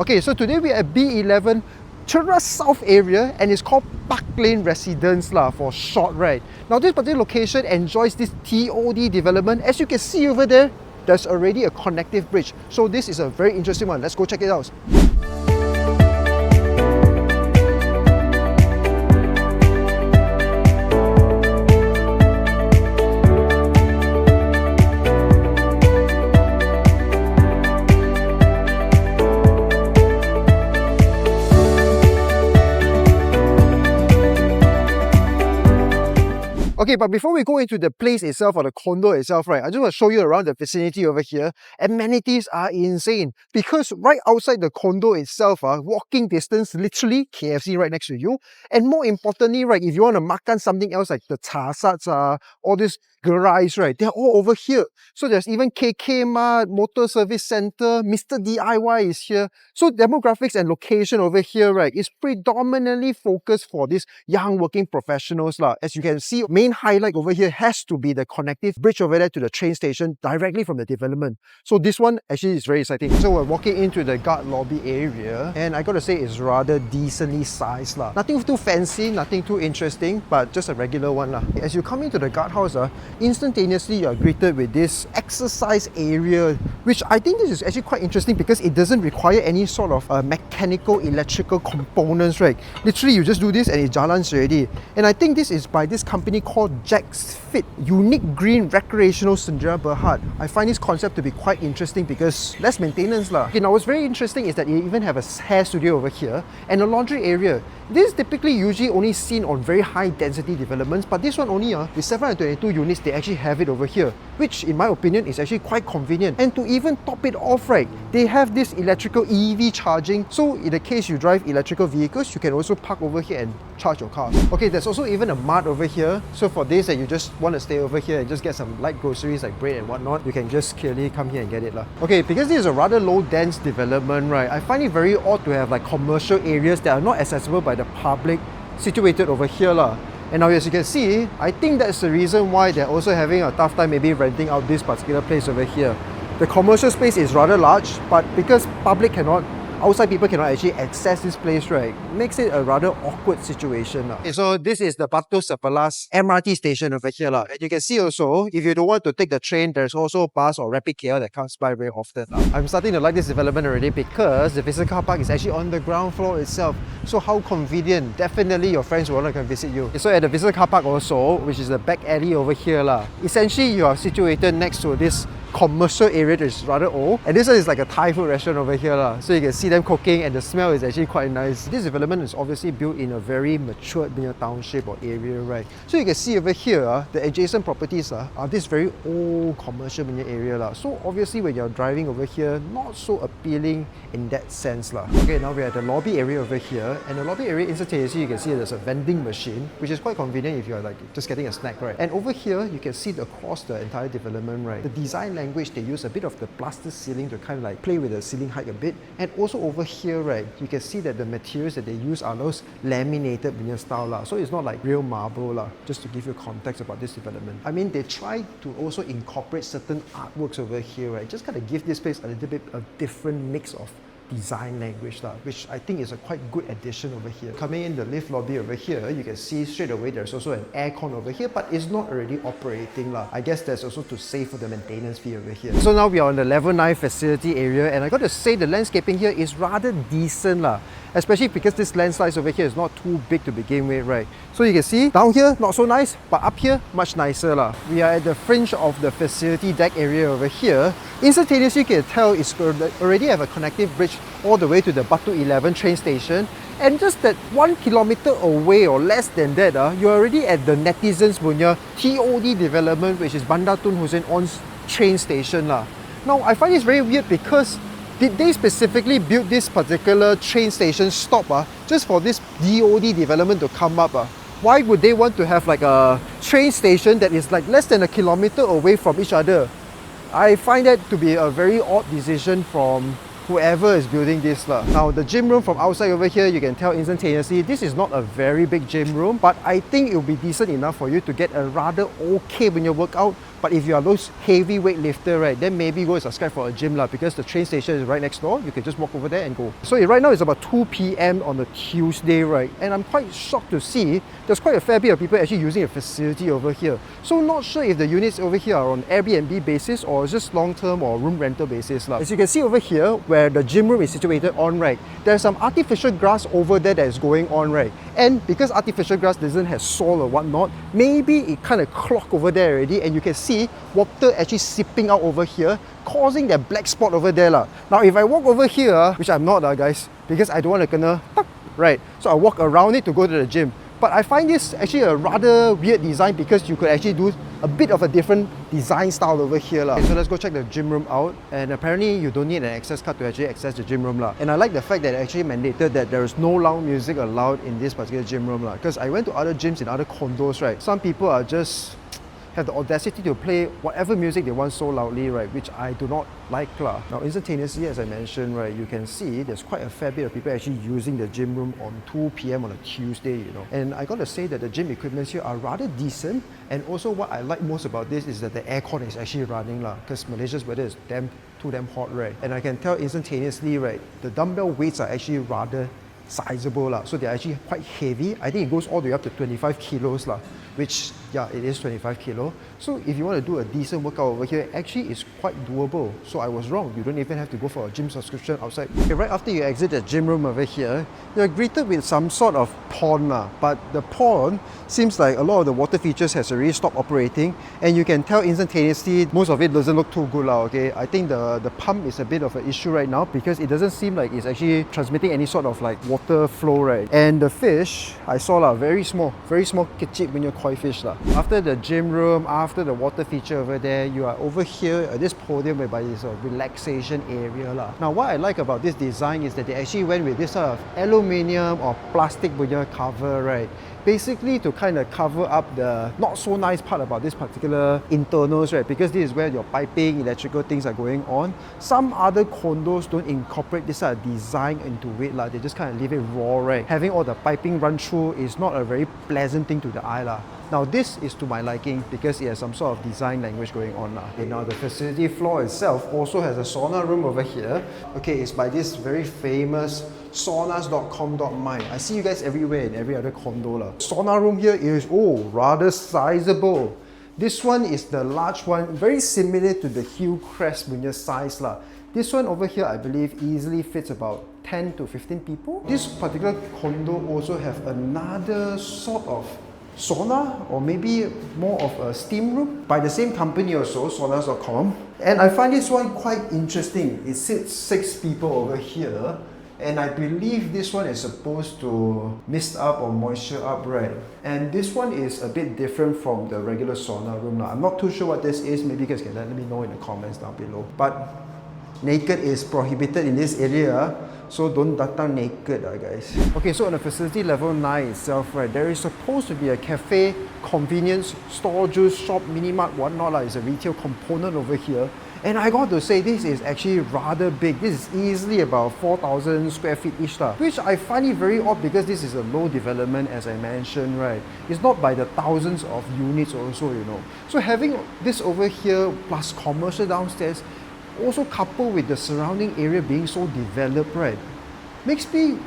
Okay, so today we're at B11 Cheras South area and it's called Parkland Residence for short, right? Now this particular location enjoys this TOD development. As you can see over there, there's already a connective bridge. So this is a very interesting one. Let's go check it out. Okay, but before we go into the place itself or the condo itself, right, I just want to show you around the vicinity over here. Amenities are insane because right outside the condo itself, walking distance, literally KFC right next to you. And more importantly, right, if you want to makan something else like the chasats, all this garage, right, they're all over here. So there's even KK Mart, Motor Service Center, Mr. DIY is here. So demographics and location over here, right, is predominantly focused for these young working professionals. As you can see, main highlight over here has to be the connective bridge over there to the train station directly from the development. So this one actually is very exciting. So we're walking into the guard lobby area and I gotta say it's rather decently sized. Nothing too fancy, nothing too interesting, but just a regular one. As you come into the guardhouse, instantaneously you're greeted with this exercise area, which I think this is actually quite interesting because it doesn't require any sort of mechanical, electrical components, right? Literally you just do this and it jalans already. And I think this is by this company called Jack's Fit, Unique Green Recreational Sendirian Berhad. I find this concept to be quite interesting because less maintenance. Okay, now what's very interesting is that you even have a hair studio over here and a laundry area. This is typically usually only seen on very high density developments, but this one only with 722 units, they actually have it over here, which in my opinion is actually quite convenient. And to even top it off, right, they have this electrical EV charging. So in the case you drive electrical vehicles, you can also park over here and charge your car. Okay, there's also even a mart over here. So for days that you just want to stay over here and just get some light groceries like bread and whatnot, you can just clearly come here and get it. Okay, because this is a rather low dense development, right, I find it very odd to have like commercial areas that are not accessible by the public situated over here. And now as you can see, I think that's the reason why they're also having a tough time maybe renting out this particular place over here. The commercial space is rather large, but because outside people cannot actually access this place, right, makes it a rather awkward situation. Okay, so this is the Batu Sebelas MRT station over here. And you can see also, if you don't want to take the train, there's also bus or rapid KL that comes by very often. I'm starting to like this development already because the visitor car park is actually on the ground floor itself. So how convenient. Definitely your friends will want to come visit you. So at the visitor car park also, which is the back alley over here, essentially you are situated next to this commercial area that is rather old, and this one is like a Thai food restaurant over here, so you can see them cooking and the smell is actually quite nice. This development is obviously built in a very matured township or area, right? So you can see over here, the adjacent properties are this very old commercial area, so obviously when you're driving over here, not so appealing in that sense. Okay, now we're at the lobby area over here, and the lobby area instantaneously you can see there's a vending machine, which is quite convenient if you're like just getting a snack, right? And over here you can see across the entire development, right, the design language, they use a bit of the plaster ceiling to kind of like play with the ceiling height a bit. And also over here, right, you can see that the materials that they use are those laminated vinyl style. So it's not like real marble, just to give you context about this development. I mean, they try to also incorporate certain artworks over here, right, just kind of give this place a little bit of different mix of design language, which I think is a quite good addition over here. Coming in the lift lobby over here, you can see straight away there's also an aircon over here, but it's not already operating. I guess that's also to save for the maintenance fee over here. So now we are on the level 9 facility area, and I got to say the landscaping here is rather decent, especially because this land size over here is not too big to begin with, right? So you can see down here not so nice, but up here much nicer. We are at the fringe of the facility deck area over here. Instantaneously you can tell it's already have a connective bridge all the way to the Batu 11 train station, and just that 1 kilometer away or less than that, you're already at the netizens punya TOD development, which is Bandar Tun Hussein On's train station. Now I find this very weird because did they specifically build this particular train station stop just for this DOD development to come up? Why would they want to have like a train station that is like less than a kilometer away from each other? I find that to be a very odd decision from whoever is building this. Now the gym room from outside over here, you can tell instantaneously this is not a very big gym room, but I think it will be decent enough for you to get a rather okay when you work out But if you are those heavy weightlifter, right, then maybe go and subscribe for a gym lah, because the train station is right next door. You can just walk over there and go. So right now it's about 2 p.m. on a Tuesday, right? And I'm quite shocked to see there's quite a fair bit of people actually using a facility over here. So not sure if the units over here are on Airbnb basis or just long-term or room rental basis lah. As you can see over here, where the gym room is situated on, right, there's some artificial grass over there that is going on, right? And because artificial grass doesn't have soil or whatnot, maybe it kind of clogged over there already, and you can see water actually seeping out over here, causing that black spot over there lah. Now if I walk over here, which I'm not guys, because I don't want to kena, right? So I walk around it to go to the gym. But I find this actually a rather weird design, because you could actually do a bit of a different design style over here lah. Okay, so let's go check the gym room out, and apparently you don't need an access card to actually access the gym room lah. And I like the fact that it actually mandated that there is no loud music allowed in this particular gym room lah. Because I went to other gyms in other condos, right? Some people are just have the audacity to play whatever music they want so loudly, right, which I do not like lah. Now instantaneously, as I mentioned, right, you can see there's quite a fair bit of people actually using the gym room on 2 p.m. on a Tuesday, you know. And I gotta say that the gym equipments here are rather decent, and also what I like most about this is that the aircon is actually running lah, because Malaysia's weather is too damn hot, right? And I can tell instantaneously, right, the dumbbell weights are actually rather sizable lah, so they're actually quite heavy. I think it goes all the way up to 25 kilos lah, which, yeah, it is 25 kilo. So if you want to do a decent workout over here, actually it's quite doable. So I was wrong, you don't even have to go for a gym subscription outside. Okay, right after you exit the gym room over here, you're greeted with some sort of pond lah, but the pond seems like a lot of the water features has already stopped operating, and you can tell instantaneously most of it doesn't look too good lah, okay? I think the pump is a bit of an issue right now, because it doesn't seem like it's actually transmitting any sort of like water flow, right? And the fish, I saw lah, very small kecil punya koi fish lah. After the gym room, after the water feature over there, you are over here at this podium whereby it's a relaxation area lah. Now what I like about this design is that they actually went with this sort of aluminium or plastic punya cover, right? Basically to kind of cover up the not so nice part about this particular internals, right? Because this is where your piping, electrical things are going on. Some other condos don't incorporate this sort of design into it lah. They just kind of leave it raw, right? Having all the piping run through is not a very pleasant thing to the eye lah. Now this is to my liking, because it has some sort of design language going on lah. Okay, now the facility floor itself also has a sauna room over here. Okay, it's by this very famous saunas.com.my. I see you guys everywhere in every other condo lah. Sauna room here is, rather sizable. This one is the large one, very similar to the Hillcrest punya size lah. This one over here, I believe, easily fits about 10 to 15 people. This particular condo also have another sort of sauna, or maybe more of a steam room, by the same company also, saunas.com. And I find this one quite interesting. It sits 6 people over here, and I believe this one is supposed to mist up or moisture up, right? And this one is a bit different from the regular sauna room. I'm not too sure what this is. Maybe you guys can let me know in the comments down below. But naked is prohibited in this area, so don't datang naked guys. Okay, so on the facility level 9 itself, right, there is supposed to be a cafe, convenience, store, juice shop, mini mart, whatnot lah. It's a retail component over here. And I got to say, this is actually rather big. This is easily about 4,000 square feet each lah, which I find it very odd, because this is a low development, as I mentioned, right? It's not by the thousands of units also, you know. So having this over here plus commercial downstairs, also coupled with the surrounding area being so developed, right, makes me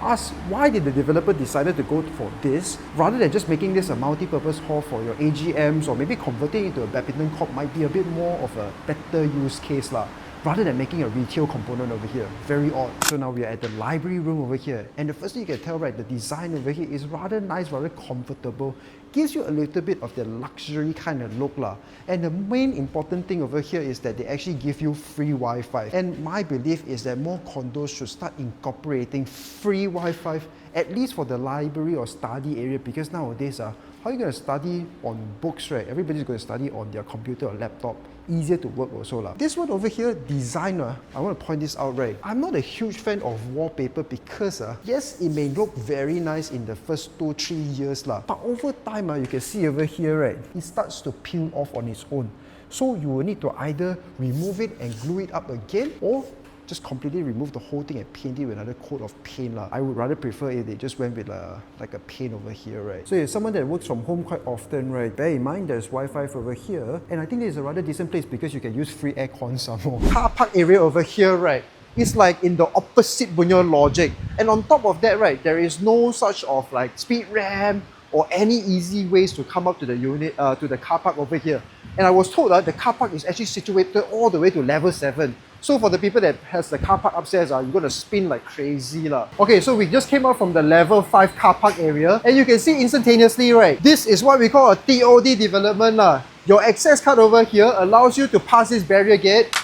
ask, why did the developer decided to go for this rather than just making this a multi-purpose hall for your AGMs, or maybe converting it into a badminton court might be a bit more of a better use case lah, rather than making a retail component over here. Very odd. So now we are at the library room over here, and the first thing you can tell, right, the design over here is rather nice, rather comfortable. Gives you a little bit of the luxury kind of look lah. And the main important thing over here is that they actually give you free Wi-Fi. And my belief is that more condos should start incorporating free Wi-Fi, at least for the library or study area, because nowadays how are you going to study on books, right? Everybody's going to study on their computer or laptop. Easier to work also lah. This one over here, designer, I want to point this out, right? I'm not a huge fan of wallpaper, because yes, it may look very nice in the first 2-3 years lah, but over time you can see over here, right, it starts to peel off on its own. So you will need to either remove it and glue it up again, or just completely remove the whole thing and paint it with another coat of paint. I would rather prefer if they just went with like a paint over here, right? So if someone that works from home quite often, right, bear in mind there's Wi-Fi over here, and I think this is a rather decent place because you can use free aircon some more. Car park area over here, right? It's like in the opposite punya logic. And on top of that, right, there is no such of like speed ramp or any easy ways to come up to the unit, to the car park over here. And I was told that the car park is actually situated all the way to level 7. So for the people that has the car park upstairs, you're gonna spin like crazy. Okay, so we just came out from the level 5 car park area, and you can see instantaneously, right, this is what we call a TOD development. Your access card over here allows you to pass this barrier gate.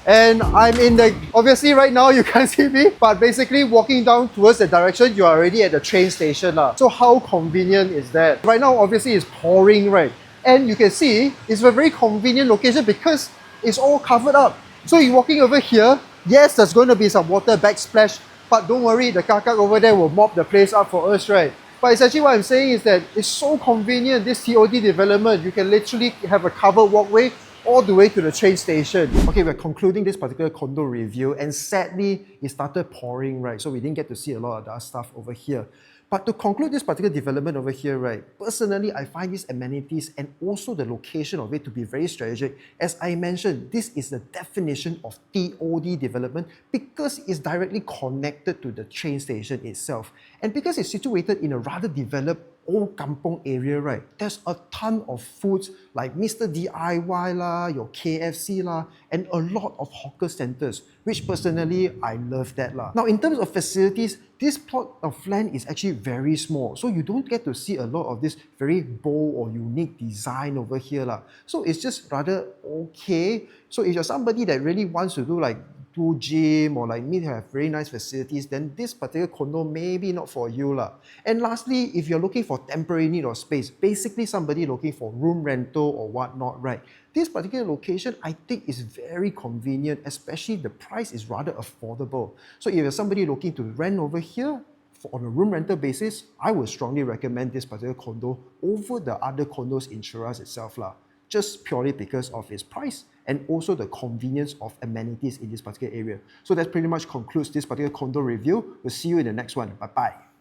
And I'm in the, obviously right now you can't see me, but basically walking down towards the direction, you're already at the train station. So how convenient is that? Right now obviously it's pouring, right? And you can see it's a very convenient location because it's all covered up. So you're walking over here, yes, there's going to be some water backsplash, but don't worry, the kakak over there will mop the place up for us, right? But essentially what I'm saying is that it's so convenient, this TOD development. You can literally have a covered walkway all the way to the train station. Okay, we're concluding this particular condo review, and sadly, it started pouring, right? So we didn't get to see a lot of that stuff over here. But to conclude this particular development over here, right, personally, I find these amenities and also the location of it to be very strategic. As I mentioned, this is the definition of TOD development because it's directly connected to the train station itself. And because it's situated in a rather developed old kampong area, right, there's a ton of foods like Mr. DIY your KFC and a lot of hawker centers, which personally I love that Now in terms of facilities, this plot of land is actually very small, so you don't get to see a lot of this very bold or unique design over here So it's just rather okay. So if you're somebody that really wants to do gym or like me to have very nice facilities, then this particular condo may be not for you And lastly, if you're looking for temporary need of space, basically somebody looking for room rental or whatnot, right? This particular location, I think, is very convenient, especially the price is rather affordable. So if you're somebody looking to rent over here on a room rental basis, I would strongly recommend this particular condo over the other condos in Cheras itself just purely because of its price and also the convenience of amenities in this particular area. So that pretty much concludes this particular condo review. We'll see you in the next one. Bye-bye.